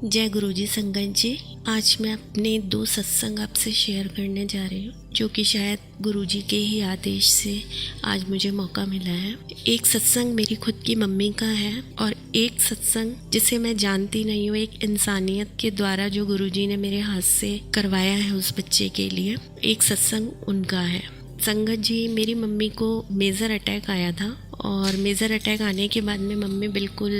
जय गुरुजी संगत जी। आज मैं अपने 2 सत्संग आपसे शेयर करने जा रही हूँ, जो कि शायद गुरुजी के ही आदेश से आज मुझे मौका मिला है। एक सत्संग मेरी खुद की मम्मी का है और एक सत्संग जिसे मैं जानती नहीं हूँ, एक इंसानियत के द्वारा जो गुरुजी ने मेरे हाथ से करवाया है उस बच्चे के लिए। एक सत्संग उनका है। संगत जी, मेरी मम्मी को मेजर अटैक आया था और मेजर अटैक आने के बाद में मम्मी बिल्कुल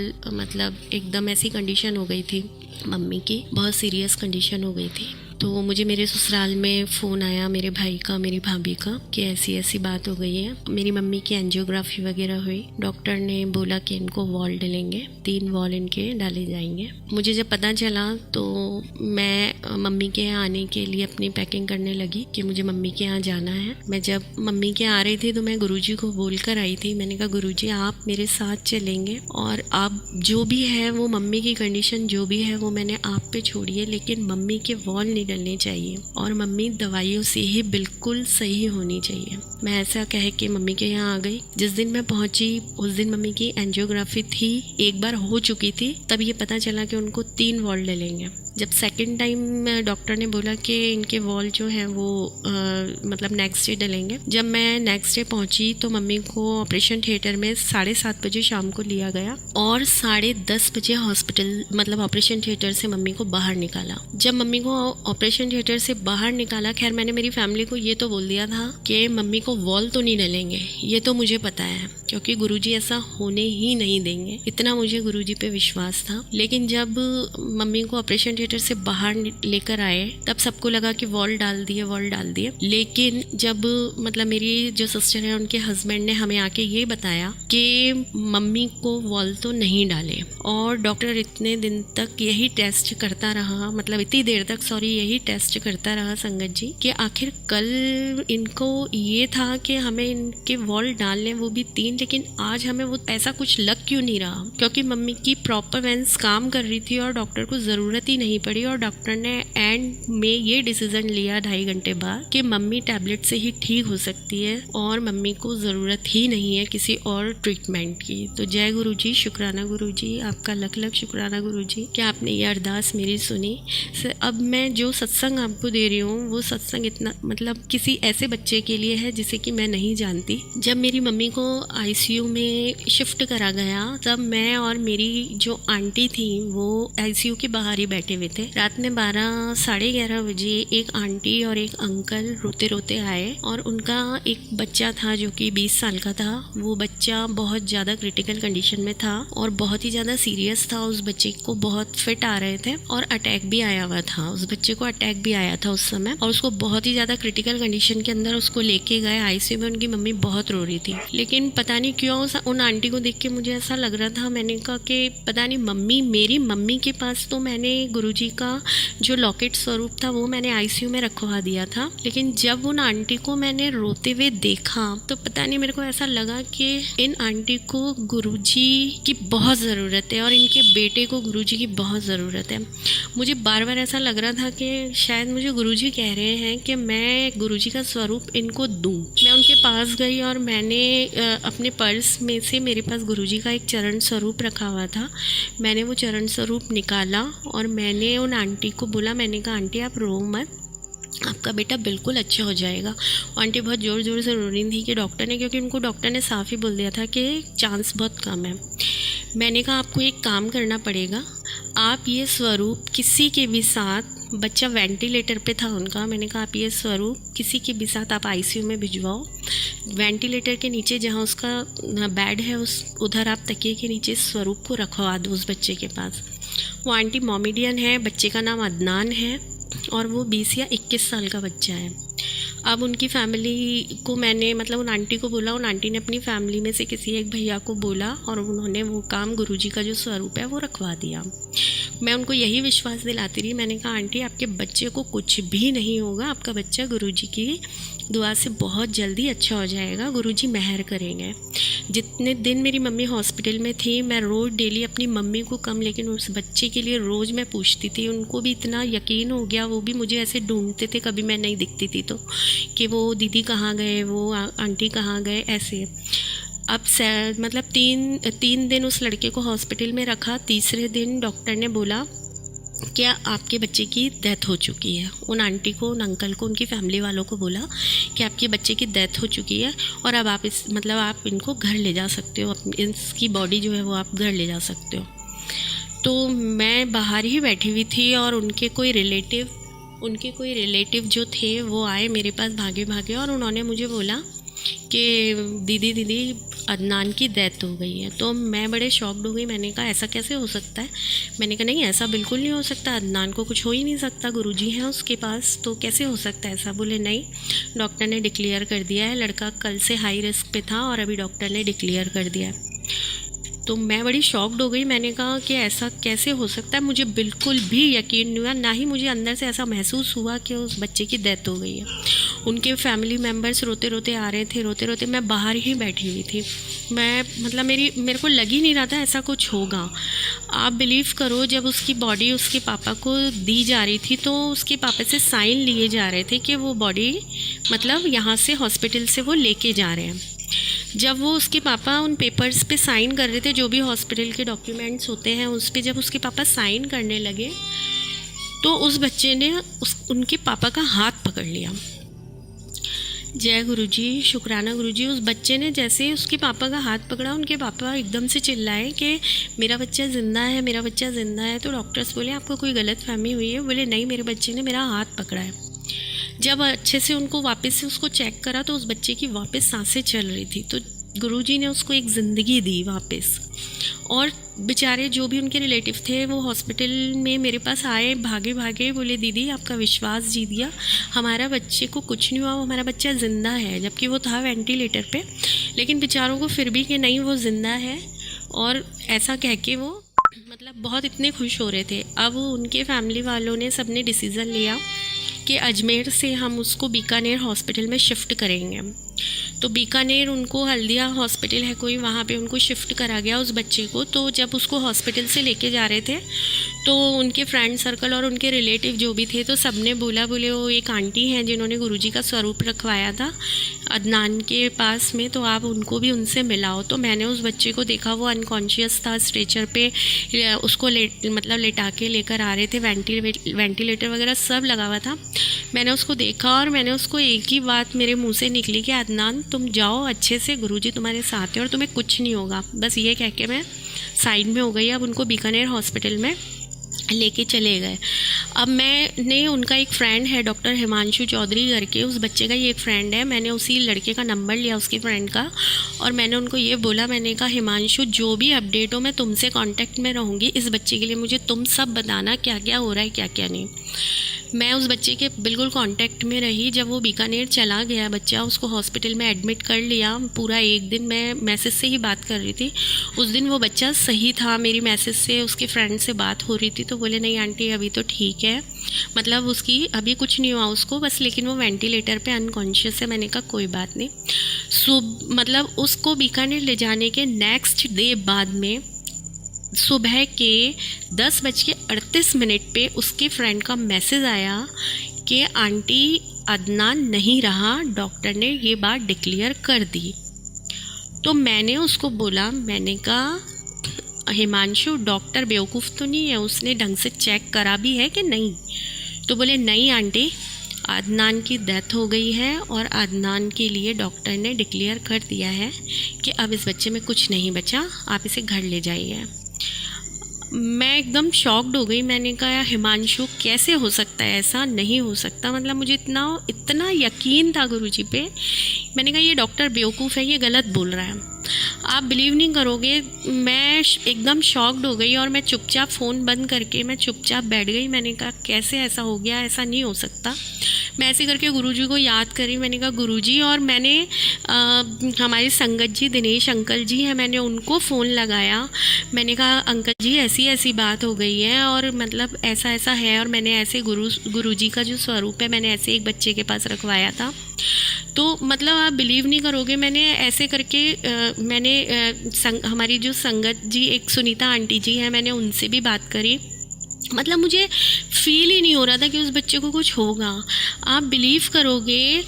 एकदम ऐसी कंडीशन हो गई थी, मम्मी की बहुत सीरियस कंडीशन हो गई थी। तो मुझे मेरे ससुराल में फ़ोन आया मेरे भाई का, मेरी भाभी का, कि ऐसी ऐसी बात हो गई है। मेरी मम्मी की एंजियोग्राफी वगैरह हुई। डॉक्टर ने बोला कि इनको वॉल डलेंगे, 3 वॉल इनके डाले जाएंगे। मुझे जब पता चला तो मैं मम्मी के यहाँ आने के लिए अपनी पैकिंग करने लगी कि मुझे मम्मी के यहाँ जाना है। मैं जब मम्मी के यहाँ आ रही थी तो मैं गुरुजी को बोल कर आई थी। मैंने कहा, गुरुजी आप मेरे साथ चलेंगे और आप जो भी है वो मम्मी की कंडीशन जो भी है वो मैंने आप पे छोड़ी है, लेकिन मम्मी के वॉल नहीं डलने चाहिए और मम्मी दवाइयों से ही बिल्कुल सही होनी चाहिए। मैं ऐसा कह के मम्मी के यहाँ आ गई। जिस दिन मैं पहुंची उस दिन मम्मी की एंजियोग्राफी थी, एक बार हो चुकी थी। तब ये पता चला कि उनको 3 वॉल डलेंगे। जब सेकंड टाइम डॉक्टर ने बोला कि इनके वॉल जो हैं वो नेक्स्ट डे डलेंगे। जब मैं नेक्स्ट डे पहुंची तो मम्मी को ऑपरेशन थिएटर में 7:30 बजे शाम को लिया गया और 10:30 बजे हॉस्पिटल ऑपरेशन थिएटर से मम्मी को बाहर निकाला। जब मम्मी को ऑपरेशन थिएटर से बाहर निकाला, खैर मैंने मेरी फैमिली को ये तो बोल दिया था कि मम्मी को वॉल तो नहीं डलेंगे, ये तो मुझे पता है क्योंकि गुरुजी ऐसा होने ही नहीं देंगे, इतना मुझे गुरुजी पे विश्वास था। लेकिन जब मम्मी को ऑपरेशन थिएटर से बाहर लेकर आए तब सबको लगा कि वॉल डाल दिए। लेकिन जब मेरी जो सिस्टर है उनके हस्बैंड ने हमें आके ये बताया कि मम्मी को वॉल तो नहीं डाले। और डॉक्टर इतने दिन तक यही टेस्ट करता रहा, इतनी देर तक यही टेस्ट करता रहा संगत जी, कि आखिर कल इनको ये था कि हमें इनके वॉल डालने, वो भी 3, लेकिन आज हमें वो ऐसा कुछ लग क्यों नहीं रहा, क्योंकि मम्मी की प्रॉपर वेंस काम कर रही थी और डॉक्टर को ज़रूरत ही नहीं पड़ी। और डॉक्टर ने एंड में ये डिसीजन लिया 2.5 घंटे बाद कि मम्मी टैबलेट से ही ठीक हो सकती है और मम्मी को ज़रूरत ही नहीं है किसी और ट्रीटमेंट की। तो जय गुरुजी, शुक्राना गुरुजी, आपका लख लख शुक्राना गुरुजी कि आपने ये अरदास मेरी सुनी। अब मैं जो सत्संग आपको दे रही हूँ वो सत्संग इतना किसी ऐसे बच्चे के लिए है जिसे कि मैं नहीं जानती। जब मेरी मम्मी को आईसीयू में शिफ्ट करा गया तब मैं और मेरी जो आंटी थी वो आईसीयू के बाहर ही बैठे हुए थे। रात में 12 साढ़े 11 बजे एक आंटी और एक अंकल रोते रोते आए और उनका एक बच्चा था जो कि 20 साल का था। वो बच्चा बहुत ज़्यादा क्रिटिकल कंडीशन में था और बहुत ही ज़्यादा सीरियस था। उस बच्चे को बहुत फिट आ रहे थे और अटैक भी आया हुआ था। उस बच्चे को अटैक भी आया था उस समय और उसको बहुत ही ज़्यादा क्रिटिकल कंडीशन के अंदर उसको लेके गए आईसीयू में। उनकी मम्मी बहुत रो रही थी, लेकिन पता नहीं क्यों उन आंटी को देख के मुझे ऐसा लग रहा था, मैंने कहा कि पता नहीं मेरी मम्मी के पास तो मैंने गुरुजी का जो लॉकेट स्वरूप था वो मैंने आईसीयू में रखवा दिया था, लेकिन जब उन आंटी को मैंने रोते हुए देखा तो पता नहीं मेरे को ऐसा लगा कि इन आंटी को गुरुजी की बहुत ज़रूरत है और इनके बेटे को गुरुजी की बहुत ज़रूरत है। मुझे बार बार ऐसा लग रहा था कि शायद मुझे गुरुजी कह रहे हैं कि मैं गुरुजी का स्वरूप इनको दूं। मैं उनके पास गई और मैंने अपने पर्स में से, मेरे पास गुरुजी का एक चरण स्वरूप रखा हुआ था, मैंने वो चरण स्वरूप निकाला और मैंने उन आंटी को बोला, मैंने कहा आंटी आप रो मत, आपका बेटा बिल्कुल अच्छा हो जाएगा। आंटी बहुत ज़ोर ज़ोर से रो रही थी कि डॉक्टर ने, क्योंकि उनको डॉक्टर ने साफ ही बोल दिया था कि चांस बहुत कम है। मैंने कहा आपको एक काम करना पड़ेगा, आप ये स्वरूप किसी के भी साथ, बच्चा वेंटिलेटर पे था उनका, मैंने कहा आप ये स्वरूप किसी के भी साथ आप आईसीयू में भिजवाओ। वेंटिलेटर के नीचे जहाँ उसका बेड है उधर आप तकिए के नीचे स्वरूप को रखवा दो उस बच्चे के पास। वो आंटी मोमेडियन है, बच्चे का नाम अदनान है और वो 20 या 21 साल का बच्चा है। अब उनकी फैमिली को मैंने उन आंटी को बोला, उन आंटी ने अपनी फैमिली में से किसी एक भैया को बोला और उन्होंने वो काम गुरुजी का जो स्वरूप है वो रखवा दिया। मैं उनको यही विश्वास दिलाती रही, मैंने कहा आंटी आपके बच्चे को कुछ भी नहीं होगा, आपका बच्चा गुरुजी की दुआ से बहुत जल्दी अच्छा हो जाएगा, गुरुजी मेहर करेंगे। जितने दिन मेरी मम्मी हॉस्पिटल में थी मैं रोज़ डेली अपनी मम्मी को कम लेकिन उस बच्चे के लिए रोज़ मैं पूछती थी। उनको भी इतना यकीन हो गया, वो भी मुझे ऐसे ढूंढते थे कभी मैं नहीं दिखती थी तो, कि वो दीदी कहाँ गए, वो आंटी कहाँ गए, ऐसे। अब तीन दिन उस लड़के को हॉस्पिटल में रखा। तीसरे दिन डॉक्टर ने बोला कि आपके बच्चे की डेथ हो चुकी है। उन आंटी को, उन अंकल को, उनकी फैमिली वालों को बोला कि आपके बच्चे की डेथ हो चुकी है और अब आप आप इनको घर ले जा सकते हो, इसकी बॉडी जो है वो आप घर ले जा सकते हो। तो मैं बाहर ही बैठी हुई थी और उनके कोई रिलेटिव जो थे वो आए मेरे पास भागे भागे और उन्होंने मुझे बोला कि दीदी अदनान की डेथ हो गई है। तो मैं बड़े शॉक्ड हो गई। मैंने कहा ऐसा कैसे हो सकता है? मैंने कहा नहीं, ऐसा बिल्कुल नहीं हो सकता, अदनान को कुछ हो ही नहीं सकता, गुरुजी हैं उसके पास, तो कैसे हो सकता है ऐसा? बोले नहीं, डॉक्टर ने डिक्लेयर कर दिया है, लड़का कल से हाई रिस्क पे था और अभी डॉक्टर ने डिक्लेयर कर दिया है। तो मैं बड़ी शॉक्ड हो गई। मैंने कहा कि ऐसा कैसे हो सकता है? मुझे बिल्कुल भी यकीन नहीं हुआ, ना ही मुझे अंदर से ऐसा महसूस हुआ कि उस बच्चे की डेथ हो गई है। उनके फैमिली मेम्बर्स रोते रोते आ रहे थे, रोते रोते मैं बाहर ही बैठी हुई थी। मेरे को लग ही नहीं रहा था ऐसा कुछ होगा। आप बिलीव करो, जब उसकी बॉडी उसके पापा को दी जा रही थी तो उसके पापा से साइन लिए जा रहे थे कि वो बॉडी यहाँ से हॉस्पिटल से वो लेके जा रहे हैं। जब वो उसके पापा उन पेपर्स पे साइन कर रहे थे, जो भी हॉस्पिटल के डॉक्यूमेंट्स होते हैं उस पे जब उसके पापा साइन करने लगे तो उस बच्चे ने उनके पापा का हाथ पकड़ लिया। जय गुरुजी, शुक्राना गुरुजी। उस बच्चे ने जैसे ही उसके पापा का हाथ पकड़ा, उनके पापा एकदम से चिल्लाए कि मेरा बच्चा ज़िंदा है, मेरा बच्चा ज़िंदा है। तो डॉक्टर्स बोले आपको कोई गलत फहमी हुई है? बोले नहीं, मेरे बच्चे ने मेरा हाथ पकड़ा है। जब अच्छे से उनको वापस से उसको चेक करा तो उस बच्चे की वापस सांसें चल रही थी। तो गुरुजी ने उसको एक ज़िंदगी दी वापस। और बेचारे जो भी उनके रिलेटिव थे वो हॉस्पिटल में मेरे पास आए भागे भागे, बोले दीदी आपका विश्वास जीत गया, हमारा बच्चे को कुछ नहीं हुआ, हमारा बच्चा ज़िंदा है। जबकि वो था वेंटिलेटर पे, लेकिन बेचारों को फिर भी कि नहीं वो ज़िंदा है, और ऐसा कह के वो बहुत इतने खुश हो रहे थे। अब उनके फैमिली वालों ने सबने डिसीज़न लिया कि अजमेर से हम उसको बीकानेर हॉस्पिटल में शिफ्ट करेंगे। तो बीकानेर उनको हल्दिया हॉस्पिटल है कोई, वहाँ पे उनको शिफ्ट करा गया उस बच्चे को। तो जब उसको हॉस्पिटल से लेके जा रहे थे तो उनके फ्रेंड सर्कल और उनके रिलेटिव जो भी थे तो सबने बोले वो एक आंटी हैं जिन्होंने गुरुजी का स्वरूप रखवाया था अदनान के पास में, तो आप उनको भी उनसे मिलाओ। तो मैंने उस बच्चे को देखा, वो अनकॉन्शियस था, स्ट्रेचर पे उसको लेटा के लेकर आ रहे थे, वेंटिलेटर वगैरह सब लगा हुआ था। मैंने उसको देखा और मैंने उसको एक ही बात मेरे मुंह से निकली कि अदनान तुम जाओ अच्छे से, गुरुजी तुम्हारे साथ है और तुम्हें कुछ नहीं होगा। बस ये कह के मैं साइड में हो गई। अब उनको बीकानेर हॉस्पिटल में लेके चले गए। अब मैंने, उनका एक फ्रेंड है डॉक्टर हिमांशु चौधरी करके, उस बच्चे का ही एक फ्रेंड है, मैंने उसी लड़के का नंबर लिया उसके फ्रेंड का और मैंने उनको ये बोला, मैंने कहा हिमांशु जो भी अपडेट हो मैं तुमसे कांटेक्ट में रहूँगी, इस बच्चे के लिए मुझे तुम सब बताना क्या क्या हो रहा है क्या क्या नहीं। मैं उस बच्चे के बिल्कुल कांटेक्ट में रही। जब वो बीकानेर चला गया बच्चा, उसको हॉस्पिटल में एडमिट कर लिया। पूरा एक दिन मैं मैसेज से ही बात कर रही थी। उस दिन वो बच्चा सही था, मेरी मैसेज से उसके फ्रेंड से बात हो रही थी तो बोले नहीं आंटी अभी तो ठीक है, उसकी अभी कुछ नहीं हुआ उसको, बस लेकिन वो वेंटिलेटर पे अनकॉन्शियस है। मैंने कहा कोई बात नहीं। उसको बीकानेर ले जाने के नेक्स्ट डे बाद में सुबह के 10:38 पे उसके फ्रेंड का मैसेज आया कि आंटी अदनान नहीं रहा, डॉक्टर ने ये बात डिक्लेयर कर दी। तो मैंने उसको बोला, मैंने कहा हिमांशु डॉक्टर बेवकूफ़ तो नहीं है, उसने ढंग से चेक करा भी है कि नहीं? तो बोले नहीं आंटी, अदनान की डेथ हो गई है और अदनान के लिए डॉक्टर ने डिक्लेयर कर दिया है कि अब इस बच्चे में कुछ नहीं बचा, आप इसे घर ले जाइए। मैं एकदम शॉक्ड हो गई। मैंने कहा हिमांशु कैसे हो सकता है, ऐसा नहीं हो सकता। मुझे इतना यकीन था गुरुजी पे। मैंने कहा ये डॉक्टर बेवकूफ़ है, ये गलत बोल रहा है। आप बिलीव नहीं करोगे, मैं एकदम शॉक्ड हो गई और मैं चुपचाप फ़ोन बंद करके मैं चुपचाप बैठ गई। मैंने कहा कैसे ऐसा हो गया, ऐसा नहीं हो सकता। मैं ऐसे करके गुरुजी को याद करी। मैंने कहा गुरुजी, और मैंने हमारी संगत जी दिनेश अंकल जी हैं, मैंने उनको फ़ोन लगाया। मैंने कहा अंकल जी ऐसी ऐसी बात हो गई है और ऐसा ऐसा है, और मैंने ऐसे गुरुजी का जो स्वरूप है मैंने ऐसे एक बच्चे के पास रखवाया था। तो आप बिलीव नहीं करोगे, मैंने ऐसे करके हमारी जो संगत जी एक सुनीता आंटी जी हैं, मैंने उनसे भी बात करी। मुझे फील ही नहीं हो रहा था कि उस बच्चे को कुछ होगा। आप बिलीव करोगे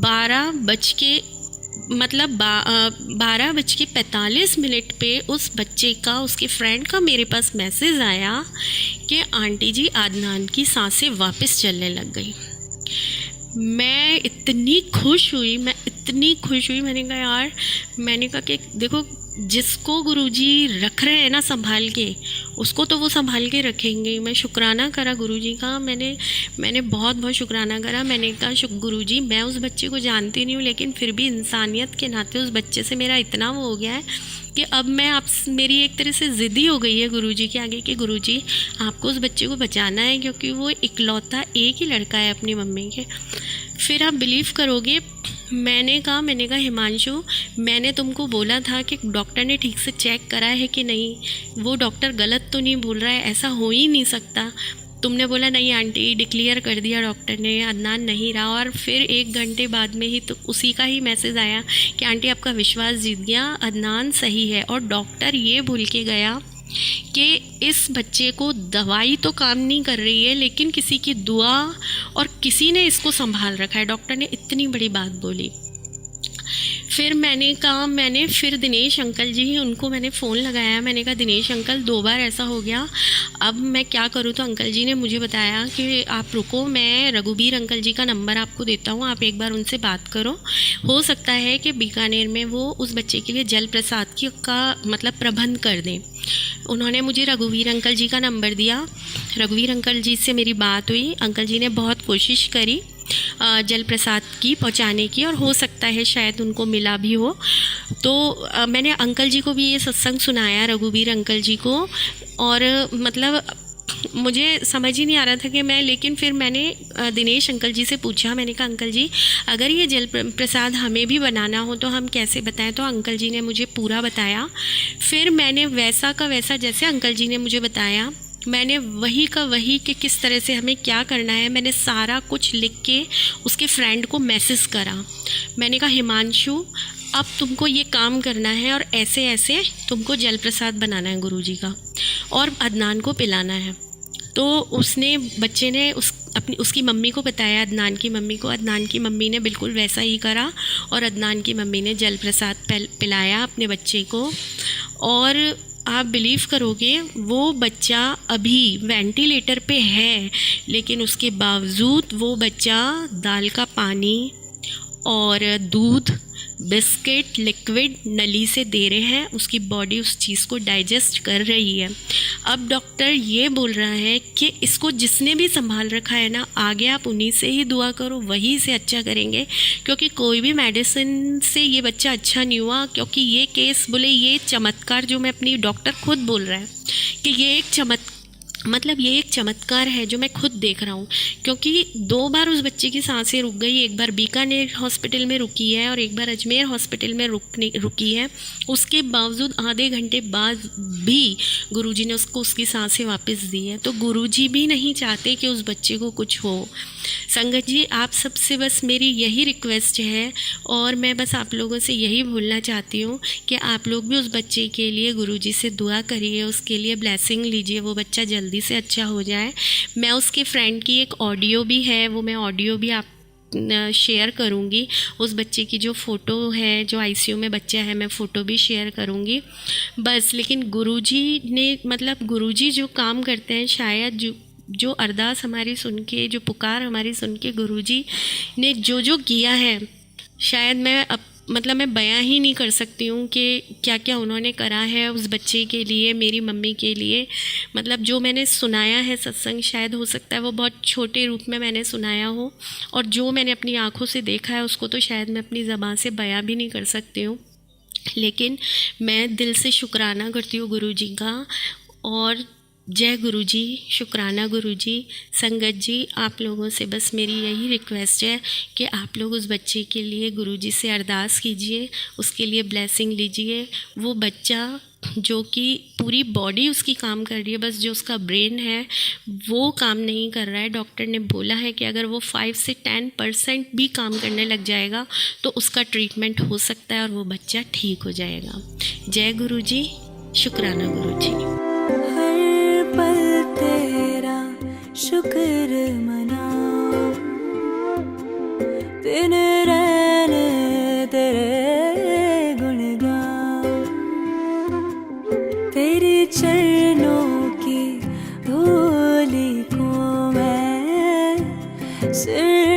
12 बज के मतलब 12:45 पे उस बच्चे का, उसके फ्रेंड का मेरे पास मैसेज आया कि आंटी जी अदनान की सांसें वापस चलने लग गई। मैं इतनी खुश हुई, मैंने कहा यार, मैंने कहा कि देखो, जिसको गुरुजी रख रहे हैं ना संभाल के, उसको तो वो संभाल के रखेंगे। मैं शुक्राना करा गुरुजी का, मैंने बहुत बहुत शुक्राना करा। मैंने कहा गुरुजी, मैं उस बच्चे को जानती नहीं हूँ, लेकिन फिर भी इंसानियत के नाते उस बच्चे से मेरा इतना वो हो गया है कि अब मैं मेरी एक तरह से ज़िद्दी हो गई है गुरुजी के आगे कि गुरुजी आपको उस बच्चे को बचाना है, क्योंकि वो इकलौता एक ही लड़का है अपनी मम्मी के। फिर आप बिलीव करोगे, मैंने कहा हिमांशु, मैंने तुमको बोला था कि डॉक्टर ने ठीक से चेक करा है कि नहीं, वो डॉक्टर गलत तो नहीं बोल रहा है, ऐसा हो ही नहीं सकता। तुमने बोला नहीं आंटी, डिक्लेयर कर दिया डॉक्टर ने, अदनान नहीं रहा। और फिर 1 घंटे बाद में ही तो उसी का ही मैसेज आया कि आंटी आपका विश्वास जीत गया, अदनान सही है। और डॉक्टर ये भूल के गया कि इस बच्चे को दवाई तो काम नहीं कर रही है, लेकिन किसी की दुआ और किसी ने इसको संभाल रखा है। डॉक्टर ने इतनी बड़ी बात बोली। फिर मैंने फिर दिनेश अंकल जी, उनको मैंने फ़ोन लगाया। मैंने कहा दिनेश अंकल 2 बार ऐसा हो गया, अब मैं क्या करूँ? तो अंकल जी ने मुझे बताया कि आप रुको, मैं रघुबीर अंकल जी का नंबर आपको देता हूँ, आप एक बार उनसे बात करो, हो सकता है कि बीकानेर में वो उस बच्चे के लिए जल प्रसाद का मतलब प्रबंध कर दें। उन्होंने मुझे रघुवीर अंकल जी का नंबर दिया। रघुवीर अंकल जी से मेरी बात हुई। अंकल जी ने बहुत कोशिश करी जल प्रसाद की पहुंचाने की, और हो सकता है शायद उनको मिला भी हो। तो मैंने अंकल जी को भी ये सत्संग सुनाया, रघुवीर अंकल जी को, और मतलब मुझे समझ ही नहीं आ रहा था कि मैं, लेकिन फिर मैंने दिनेश अंकल जी से पूछा। मैंने कहा अंकल जी, अगर ये जल प्रसाद हमें भी बनाना हो तो हम कैसे बताएं? तो अंकल जी ने मुझे पूरा बताया। फिर मैंने वैसा का वैसा, जैसे अंकल जी ने मुझे बताया, मैंने वही का वही कि किस तरह से हमें क्या करना है, मैंने सारा कुछ लिख के उसके फ्रेंड को मैसेज करा। मैंने कहा हिमांशु, अब तुमको ये काम करना है और ऐसे ऐसे तुमको जल प्रसाद बनाना है गुरुजी का, और अदनान को पिलाना है। तो बच्चे ने उसकी मम्मी को बताया, अदनान की मम्मी को। अदनान की मम्मी ने बिल्कुल वैसा ही करा, और अदनान की मम्मी ने जल प्रसाद पिलाया अपने बच्चे को। और आप बिलीव करोगे, वो बच्चा अभी वेंटिलेटर पे है, लेकिन उसके बावजूद वो बच्चा दाल का पानी और दूध, बिस्किट, लिक्विड नली से दे रहे हैं। उसकी बॉडी उस चीज़ को डाइजेस्ट कर रही है। अब डॉक्टर ये बोल रहा है कि इसको जिसने भी संभाल रखा है ना, आगे आप उन्हीं से ही दुआ करो, वही से अच्छा करेंगे, क्योंकि कोई भी मेडिसिन से ये बच्चा अच्छा नहीं हुआ। क्योंकि ये केस बोले, ये चमत्कार जो मैं अपनी, डॉक्टर खुद बोल रहा है कि ये एक चमत्कार है जो मैं खुद देख रहा हूँ। क्योंकि 2 बार उस बच्चे की सांसें रुक गई, एक बार बीकानेर हॉस्पिटल में रुकी है और एक बार अजमेर हॉस्पिटल में रुकी है। उसके बावजूद आधे घंटे बाद भी गुरुजी ने उसकी सांसें वापस दी है। तो गुरुजी भी नहीं चाहते कि उस बच्चे को कुछ हो। संगत जी, आप सबसे बस मेरी यही रिक्वेस्ट है, और मैं बस आप लोगों से यही बोलना चाहती हूँ कि आप लोग भी उस बच्चे के लिए गुरुजी से दुआ करिए, उसके लिए ब्लेसिंग लीजिए, वो बच्चा जल्दी से अच्छा हो जाए। मैं उसके फ्रेंड की एक ऑडियो भी है, वो मैं ऑडियो भी आप शेयर करूँगी। उस बच्चे की जो फ़ोटो है, जो आईसीयू में बच्चा है, मैं फ़ोटो भी शेयर करूँगी बस। लेकिन गुरुजी ने, मतलब गुरुजी जो काम करते हैं, शायद जो अरदास हमारी सुन के, जो पुकार हमारी सुन के गुरुजी ने जो किया है, शायद मैं बयां ही नहीं कर सकती हूँ कि क्या क्या उन्होंने करा है उस बच्चे के लिए, मेरी मम्मी के लिए। मतलब जो मैंने सुनाया है सत्संग, शायद हो सकता है वो बहुत छोटे रूप में मैंने सुनाया हो, और जो मैंने अपनी आँखों से देखा है उसको तो शायद मैं अपनी ज़बान से बयां भी नहीं कर सकती हूँ। लेकिन मैं दिल से शुक्राना करती हूँ गुरुजी का। और जय गुरुजी, शुक्राना गुरुजी। संगत जी, आप लोगों से बस मेरी यही रिक्वेस्ट है कि आप लोग उस बच्चे के लिए गुरुजी से अरदास कीजिए, उसके लिए ब्लेसिंग लीजिए। वो बच्चा जो कि पूरी बॉडी उसकी काम कर रही है, बस जो उसका ब्रेन है वो काम नहीं कर रहा है। डॉक्टर ने बोला है कि अगर वो 5 से 10% भी काम करने लग जाएगा तो उसका ट्रीटमेंट हो सकता है और वो बच्चा ठीक हो जाएगा। जय गुरुजी, शुक्राना गुरुजी। पल तेरा शुक्र मनाओ, दिन रहने तेरे तेरे चरणों की धूली को मैं सिर